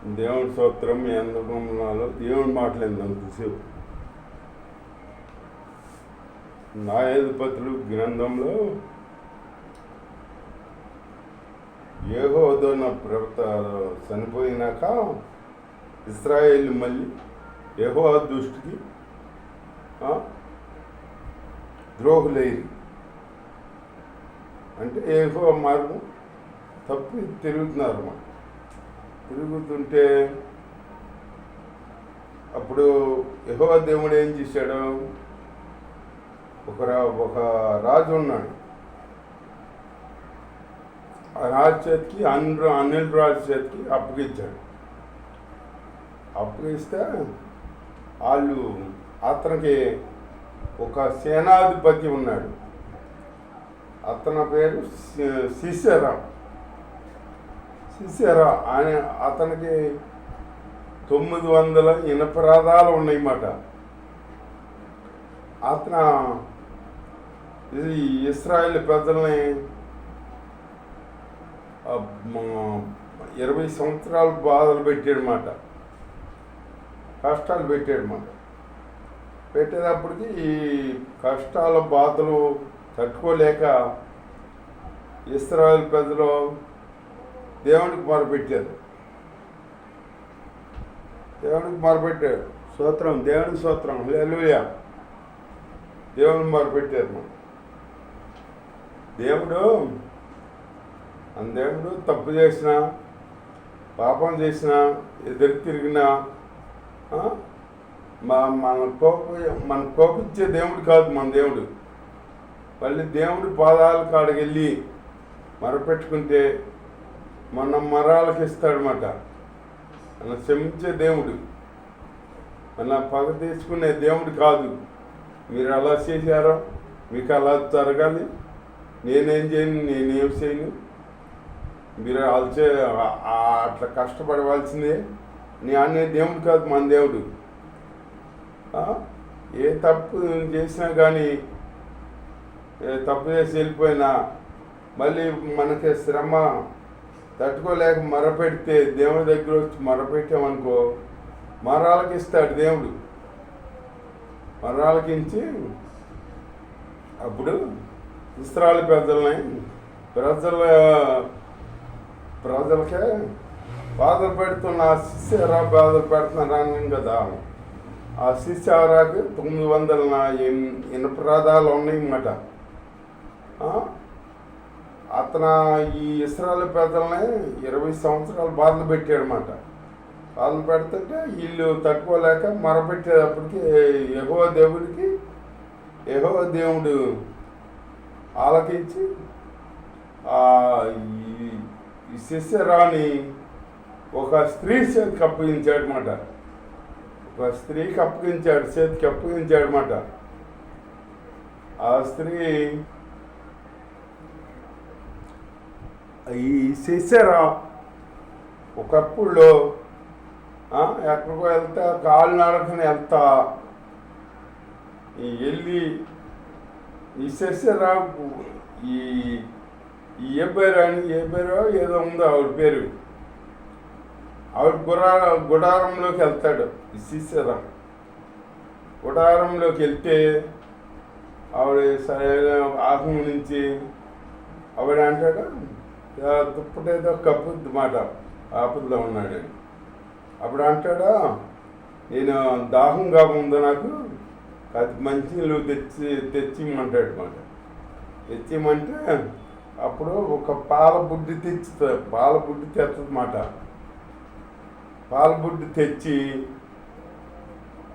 దేవుని స్తోత్రం. మీ అందకంలో దేవుని మాట్లాడిందంతసేపు న్యాయాధిపతులు గ్రంథంలో యెహోవా ప్రవక్త చనిపోయినాక ఇశ్రాయేల్ మళ్ళీ యెహోవా దృష్టికి ద్రోహులైరి. అంటే యెహోవా మార్గం తప్పి తిరుగుతున్నారు. తిరుగుతుంటే అప్పుడు యెహోవా దేవుడు ఏం చేశాడు, ఒక రాజు ఉన్నాడు. ఆ రాజు చేతికి అనిల్ రాజు చేతికి అప్పగించాడు. అప్పగిస్తే అతనికి ఒక సేనాధిపతి ఉన్నాడు. అతని పేరు సిసెరా. అని అతనికి 900 ఇనపరాధాలు ఉన్నాయన్నమాట. అతను ఇశ్రాయేల్ ప్రజల్ని 20 సంవత్సరాలు బాధలు పెట్టాడనమాట, కష్టాలు పెట్టాడనమాట. పెట్టేటప్పటికి ఈ కష్టాల బాధలు తట్టుకోలేక ఇశ్రాయేల్ ప్రజలు దేవునికి మొరపెట్టారు. స్తోత్రం, దేవునికి స్తోత్రం, హల్లెలూయా. దేవుని మొరపెట్టారు. దేవుడు తప్పు చేసినా, పాపం చేసినా, ఎదురు తిరిగినా మన కోపించే దేవుడు కాదు మన దేవుడు. మళ్ళీ దేవుడి పాదాల కాడికి వెళ్ళి మొరపెట్టుకుంటే మన మరాలకు ఇస్తాడనమాట. మన క్షమించే దేవుడు, మన పగ తీసుకునే దేవుడు కాదు. మీరు అలా చేశారో మీకు అలా జరగాలి, నేనేం చేయను, మీరు అట్లా కష్టపడవలసిందే నీ అనే దేవుడు కాదు మన దేవుడు. ఏ తప్పు చేసినా కానీ, తప్పు చేసి వెళ్ళిపోయినా మళ్ళీ మనకి శ్రమ తట్టుకోలేక మొరపెడితే దేవుడి దగ్గర వచ్చి మొరపెట్టామనుకో, మరాలకి ఇస్తాడు దేవుడు. మరాలకించి అప్పుడు ఇశ్రాయేలు ప్రజలకే బాధలు పెడుతున్న సిసెరా బాధలు పెడుతున్నాను కదా. ఆ సిసెరాకి 900 ఇనపరాధాలు ఉన్నాయన్నమాట. అతను ఈ ఇశ్రాయేలు ప్రజల్ని 20 సంవత్సరాలు బాధలు పెట్టాడనమాట. బాధలు పెడుతుంటే వీళ్ళు తట్టుకోలేక మొరపెట్టేటప్పటికి యెహోవా దేవుడు ఆలకించి ఈ సిసెరాని ఒక స్త్రీ చేతికి అప్పగించాడనమాట. చేతికి అప్పగించాడనమాట. ఆ స్త్రీ ఈ సిసెరా ఒకప్పుడులో ఎక్కడికో వెళ్తా కాలినడకని వెళ్ళి ఈ సిసెరా ఈ ఏబేరో ఏదో ఉందో ఆవిడ పేరు, ఆవిడ గుడారంలోకి వెళ్తాడు. ఈ సిసెరా గుడారంలోకి వెళ్తే ఆవిడ ఆహ్వం నుంచి ఆవిడ అంటాడు, దుప్పటేదో కప్పుద్ది మాట, ఆపదలో ఉన్నాడు. అప్పుడు అంటాడా, నేను దాహంగా ఉందో నాకు అది మంచి నీళ్ళు తెచ్చిమ్మంటాడు మాట. తెచ్చిమ్మంటే అప్పుడు ఒక పాల బుడ్డి తెస్తుంది మాట. పాల బుడ్డి తెచ్చి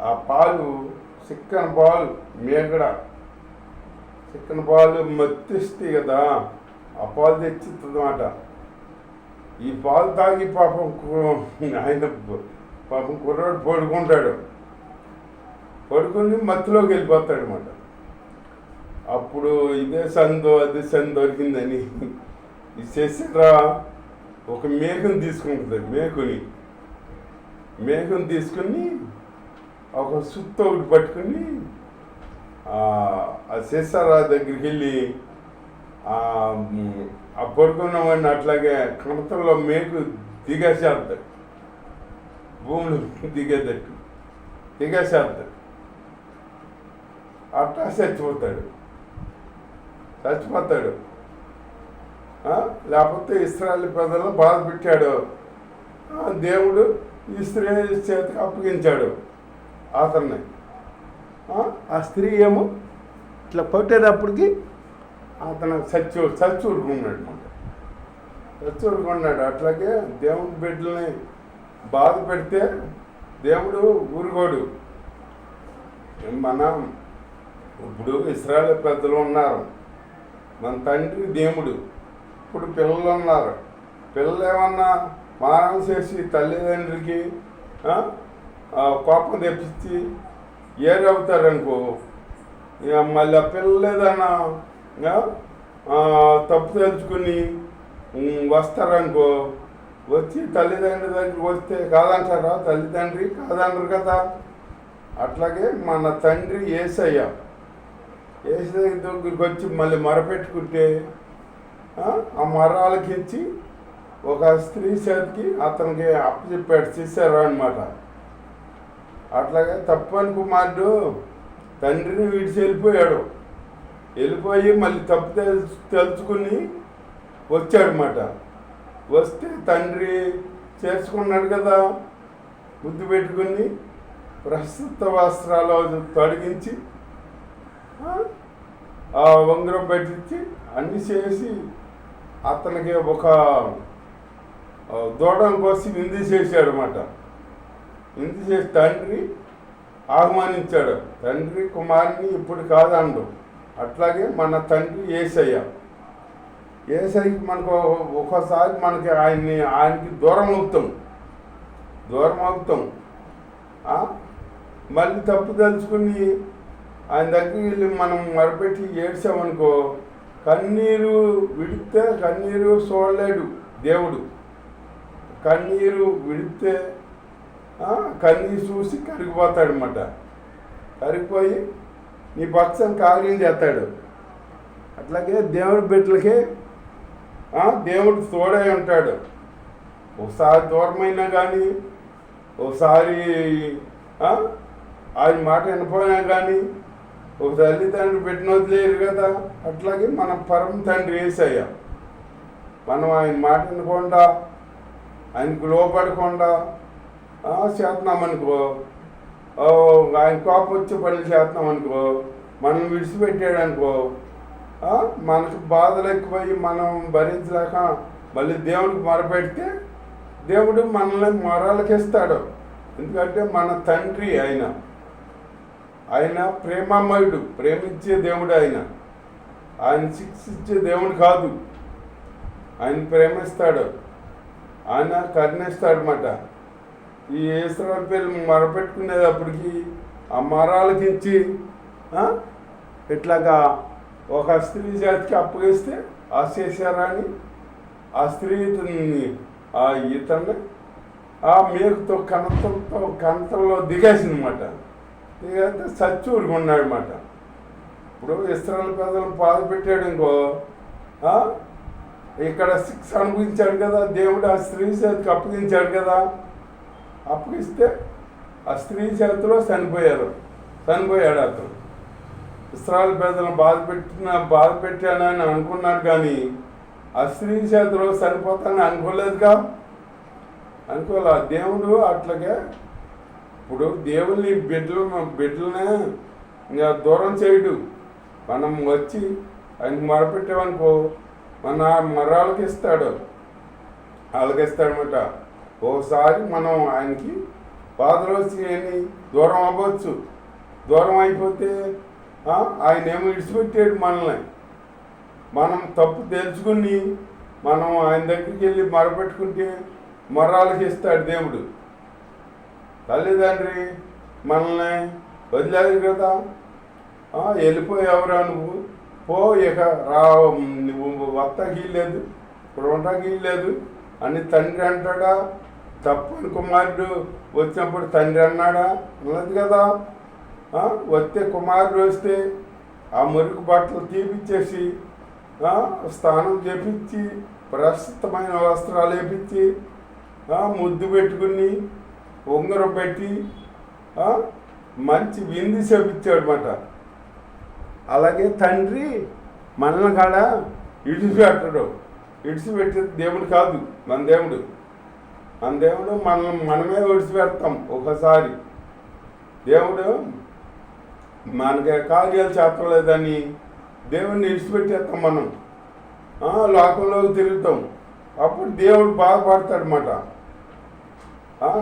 ఆ పాలు చిక్కని పాలు చిక్కని పాలు మత్తిస్తాయి కదా, ఆ పాలు తెచ్చిస్తుంది మాట. ఈ పాలు తాగి పాపం కుర్రాడు పడుకుని మత్తులోకి వెళ్ళిపోతాడు అన్నమాట. అప్పుడు ఇదే అది సందు దొరికిందని ఈ సిసెరా ఒక మేకను తీసుకుంటుంది. మేకను తీసుకుని ఒక సుత్త ఒకటి పట్టుకుని ఆ సిసెరా దగ్గరికి వెళ్ళి ఆ పడుకున్న వాడిని అట్లాగే కణతల్లో మేకు దిగేసేస్తాడు. భూములు దిగేసేస్తాడు. అట్టా చచ్చిపోతాడు. లేకపోతే ఇశ్రాయేలు ప్రజలను బాధ పెట్టాడు. దేవుడు ఈ స్త్రీ చేతికి అప్పగించాడు అతన్ని. ఆ స్త్రీ ఏమో ఇట్లా కొట్టేటప్పటికి అతను చచ్చూరుకున్నాడు. అట్లాగే దేవుడి బిడ్డల్ని బాధ పెడితే దేవుడు ఊరుకోడు. మనం ఇప్పుడు ఇశ్రాయేలు పెద్దలు ఉన్నారు, మన తండ్రి దేవుడు. ఇప్పుడు పిల్లలు ఉన్నారు, పిల్లలు ఏమన్నా మారం చేసి తల్లిదండ్రికి కోపం తెప్పించి ఏరవుతారనుకో, మళ్ళీ ఆ పిల్లలు ఏదన్నా తప్పు తెలుసుకుని వస్తారనుకో, వచ్చి తల్లిదండ్రి దగ్గరికి వస్తే కాదంటారా? తల్లిదండ్రి కాదనరు కదా. అట్లాగే మన తండ్రి యేసయ్య దగ్గరికి వచ్చి మళ్ళీ మొరపెట్టుకుంటే ఆ మరాలకిచ్చి ఒక స్త్రీ చేతికి అతనికి అప్పచెప్పాడు, చేశారు అనమాట. అట్లాగే తప్పని కుమారుడు తండ్రిని విడిచి వెళ్ళిపోయి మళ్ళీ తప్పు తెలుసుకుని వచ్చాడనమాట. వస్తే తండ్రి చేసుకున్నాడు కదా, ముద్దు పెట్టుకుని ప్రస్తుత వస్త్రాలు తొలగించి ఆ ఉంగరం పెట్టించి అన్నీ చేసి అతనికి ఒక దూడం కోసి విందు చేశాడు అనమాట. విందు చేసి తండ్రి ఆహ్వానించాడు. తండ్రి కుమారుని ఇప్పుడు కాదండు. అట్లాగే మన తండ్రి యేసయ్యకి మనకు ఒక్కోసారి మనకి ఆయనకి దూరం అవుతాం. మళ్ళీ తప్పు తెలుసుకుని ఆయన దగ్గరికి వెళ్ళి మనం మొరపెట్టి ఏడ్చామనుకో, కన్నీరు విడితే కన్నీరు చూడలేడు దేవుడు. కన్నీరు విడితే కన్నీరు చూసి కరిగిపోతాడనమాట. కరిగిపోయి నీ పక్షం కార్యం చేస్తాడు. అట్లాగే దేవుడి బిడ్డలకి దేవుడు తోడై ఉంటాడు. ఒకసారి దూరమైనా కానీ, ఒకసారి ఆయన మాట వినపోయినా కానీ, ఒక తల్లిదండ్రులు పెట్టిన వదిలేరు కదా. అట్లాగే మన పరమ తండ్రి యేసయ్య మనం ఆయన మాట వినకుండా, ఆయనకు లోపడకుండా చేస్తున్నామనుకో, ఆయన కోపం వచ్చే పనులు చేస్తున్నామనుకో, మనం విడిచిపెట్టాడు అనుకో, మనకు బాధలు ఎక్కువయ్యి మనం భరించలేక మళ్ళీ దేవుడికి మొరపెడితే దేవుడు మనల్ని మొరాలకిస్తాడు. ఎందుకంటే మన తండ్రి ఆయన ప్రేమమయుడు, ప్రేమించే దేవుడు. ఆయన శిక్షించే దేవుడు కాదు, ఆయన ప్రేమిస్తాడు, ఆయన కరుణిస్తాడు అన్నమాట. ఈ ఇశ్రాయేలు పిల్లలు మొరపెట్టుకునేటప్పటికి ఆ మరాలకించి ఇట్లాగా ఒక స్త్రీ జాతికి అప్పగిస్తే ఆ చేశారని ఆ స్త్రీ ఇతన్ని ఆ మేకుతో కణతంలో దిగేసిందన్నమాట. దిగైతే చచ్చూరుకున్నాడు అన్నమాట. ఇప్పుడు ఇశ్రాయేలు ప్రజలను బాధ పెట్టాడు ఇంకో, ఇక్కడ శిక్ష అనుభవించాడు కదా దేవుడు. ఆ స్త్రీ చేతికి అప్పగించాడు కదా. అప్పగిస్తే ఆ స్త్రీ చేతిలో చనిపోయాడు అతను. ఇశ్రాయేలు ప్రజలను బాధ పెట్టానని అనుకున్నాడు కానీ ఆ స్త్రీ చేతిలో చనిపోతానని అనుకోలేదుగా. దేవుడు అట్లాగే ఇప్పుడు దేవుని బిడ్డలనే ఇంకా దూరం చేయడు. మనం వచ్చి ఆయనకు మొరపెట్టామనుకో, మన మరాలకి అలాగిస్తాడనమాట. ఓసారి మనం ఆయనకి బాధలు వచ్చి దూరం అవ్వచ్చు. దూరం అయిపోతే ఆయన ఏమో విడిచిపెట్టాడు మనల్ని. మనం తప్పు తెలుసుకుని మనం ఆయన దగ్గరికి వెళ్ళి మొరపెట్టుకుంటే మొరాలకి ఇస్తాడు దేవుడు. తల్లిదండ్రి మనల్ని వదిలేదు కదా, వెళ్ళిపోయావురా నువ్వు, పో ఇక నువ్వు వత్తకి లేదు, ఇప్పుడు ఉండకి లేదు అని తండ్రి అంటాడా? తప్పని కుమారుడు వచ్చినప్పుడు తండ్రి అన్నాడా? అన్నది కదా. వస్తే కుమారుడు వస్తే ఆ మురికి బట్టలు తీపిచ్చేసి స్నానం చేపించి ప్రస్తుతమైన వస్త్రాలు వేపించి ముద్దు పెట్టుకుని ఉంగరం పెట్టి ఆ, మంచి విందు చేపించాడు అన్నమాట. అలాగే తండ్రి మనల్ని కాడ ఇడిచిపెట్టడు. ఇడిచిపెట్టేది దేవుడు కాదు, మన దేవుడు. మన దేవుడు మనమే విడిచిపెడతాం ఒకసారి. దేవుడు మనకి కార్యాలు చెప్పలేదని దేవుడిని విడిచిపెట్టేస్తాం మనం. లోకంలోకి తిరుగుతాం. అప్పుడు దేవుడు బాధపడతాడనమాట.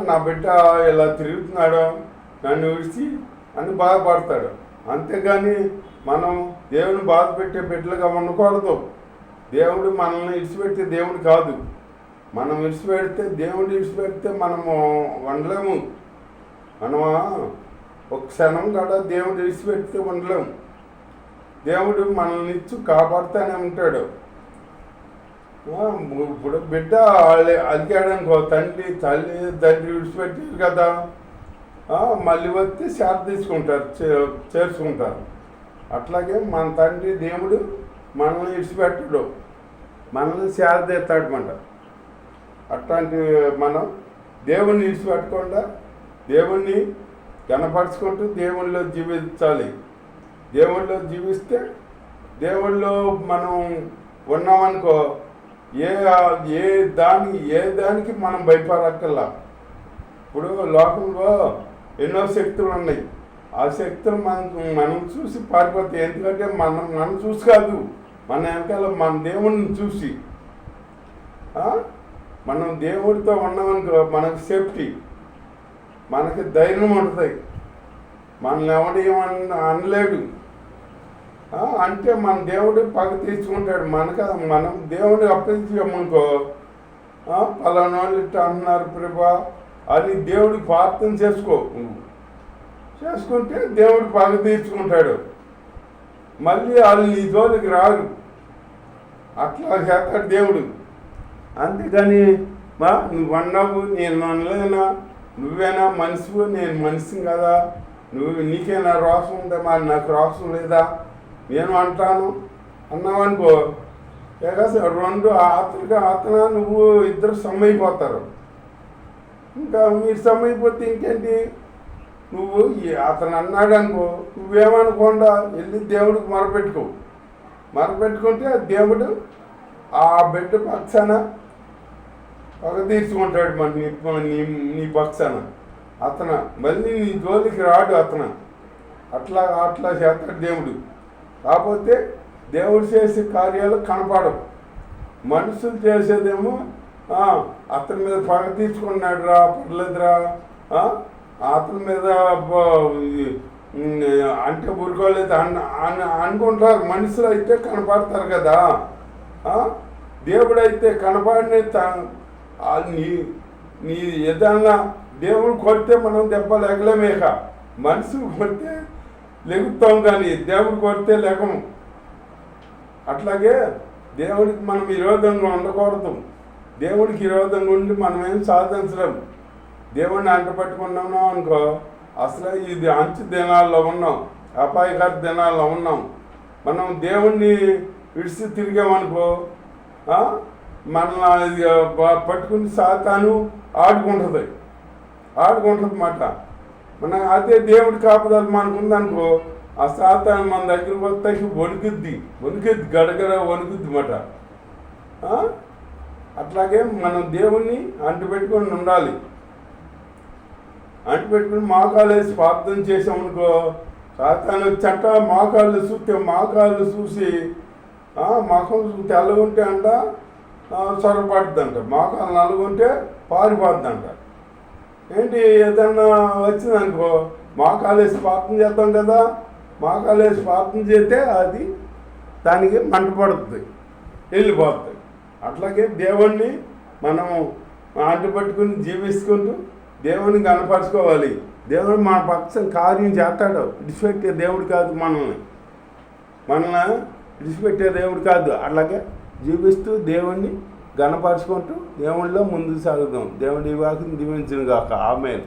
నా బిడ్డ ఇలా తిరుగుతున్నాడో నన్ను విడిచి అని బాధపడతాడు. అంతేగాని మనం దేవుని బాధ పెట్టే బిడ్డలుగా ఉండకూడదు. దేవుడు మనల్ని విడిచిపెట్టే దేవుడు కాదు. మనం దేవుడు విడిచిపెడితే మనము ఉండలేము. మనము ఒక క్షణం కూడా దేవుడు విడిచిపెడితే ఉండలేము. దేవుడు మనల్ని ఇచ్చి కాపాడుతూనే ఉంటాడు. ఇప్పుడు బిడ్డ అలిగాడనుకో, తల్లి విడిచిపెట్టారు కదా, మళ్ళీ వచ్చి శాత తీసుకుంటారు, చేర్చుకుంటారు. అట్లాగే మన తండ్రి దేవుడు మనల్ని విడిచిపెట్టడు, మనల్ని శాత తీస్తాడనమాట. అట్లాంటి మనం దేవుణ్ణి విడిచిపెట్టకుండా దేవుణ్ణి కనపరుచుకుంటూ దేవుళ్ళలో జీవించాలి. దేవుళ్ళలో జీవిస్తే దేవుళ్ళలో మనం ఉన్నామనుకో, ఏ దానికి మనం భయపడక్కర్లా. ఇప్పుడు లోకంలో ఎన్నో శక్తులు ఉన్నాయి. ఆ శక్తులు మనం చూసి పారిపోతాయి. ఎందుకంటే మనం చూసి కాదు, మన వెనకాల మన దేవుడిని చూసి. మనం దేవుడితో ఉన్నామనుకో మనకు సేఫ్టీ, మనకి ధైర్యం ఉంటుంది. మనల్ని ఎవడేమని అనలేడు. అంటే మన దేవుడు పగ తీర్చుకుంటాడు. మనం దేవుడు అప్పగించామనుకో, పలానా వాళ్ళు ఇట్లా అంటున్నారు ప్రభా అని దేవుడికి ప్రార్థన చేసుకో. చేసుకుంటే దేవుడు పగ తీర్చుకుంటాడు. మళ్ళీ వాళ్ళు నీ జోలికి రారు. అట్లా చేస్తాడు దేవుడు. అంతేగాని నువ్వు అన్నావు నేను అనలేనా, నువ్వేనా మనిషివు నేను మనిషిని కదా, నీకేనా రోషం ఉందా, మరి నాకు రోషం లేదా, నేను అంటాను అన్నావనుకో, రెండు అతను నువ్వు ఇద్దరు సమ్మైపోతారు. ఇంకా మీరు సమ్మైపోతే ఇంకేంటి, నువ్వు అతను అన్నాడు అనుకో, నువ్వేమనుకోండా వెళ్ళి దేవుడికి మొరపెట్టుకుంటే దేవుడు ఆ బిడ్డ పక్షాన పగ తీర్చుకుంటాడు. నీ పక్షాన అతను మళ్ళీ నీ జోలికి రాడు. అట్లా చేస్తాడు దేవుడు. కాకపోతే దేవుడు చేసే కార్యాలు కనపడవు. మనుషులు చేసేదేమో అతని మీద పగ తీర్చుకున్నాడు రా, పర్లేదురా, అతని మీద అంటే ఊరుకోలేదు అనుకుంటారు. మనుషులు అయితే కనపడతారు కదా. దేవుడైతే కనపడిన నీ ఏదన్నా దేవుడు కొడితే మనం దెబ్బ లేకలేమేక, మనుషులు కొడితే లెగుతాం కానీ దేవుడు కొడితే లేకము. అట్లాగే దేవుడికి మనం విరోధంగా ఉండకూడదు. దేవుడికి విరోధంగా ఉండి మనం ఏం సాధించలేము. దేవుడిని అంటపట్టుకున్నాము అనుకో, అసలు ఇది అంచు దినాల్లో ఉన్నాం, అపాయకర దినాల్లో ఉన్నాం. మనం దేవుణ్ణి విడిచి తిరిగామనుకో, మనల్ని పట్టుకుని సాతాను ఆడుకుంటుంది మాట. అదే దేవుడి కాపుదల మనకు ఉందనుకో, ఆ సాతాను మన దగ్గరికి వస్తే వణుకుద్ది గడగడ వణుకుద్ది మాట. అట్లాగే మనం దేవుణ్ణి అంటుపెట్టుకొని ఉండాలి. అంటుపెట్టుకుని మోకాలు వేసి ప్రార్థన చేసామనుకో, సాతాను వచ్చాక మోకాళ్ళు చూసి మొఖం తెల్లగుంటే అంట చొరపడుద్దంట, మోకాలు నలుగుంటే పారిపోద్దంట. ఏంటి ఏదన్నా వచ్చిందనుకో, మోకాలు వేసి ప్రార్థన చేద్దాం కదా, మోకాలు వేసి ప్రార్థన చేస్తే అది దానికి మంట పడుతుంది, వెళ్ళిపోతుంది. అట్లాగే దేవుణ్ణి మనము అంటుపట్టుకుని జీవించుకుంటూ దేవుని కనపరుచుకోవాలి. దేవుడు మన పక్షం కార్యం చేస్తాడు. విడిచిపెట్టే దేవుడు కాదు, మనల్ని విడిచిపెట్టే దేవుడు కాదు. అట్లాగే జీవిస్తూ దేవుణ్ణి గణపరుచుకుంటూ దేవుళ్ళలో ముందుకు సాగుదాం. దేవుడి వాక్యం దీవించును గాక. ఆమేన్.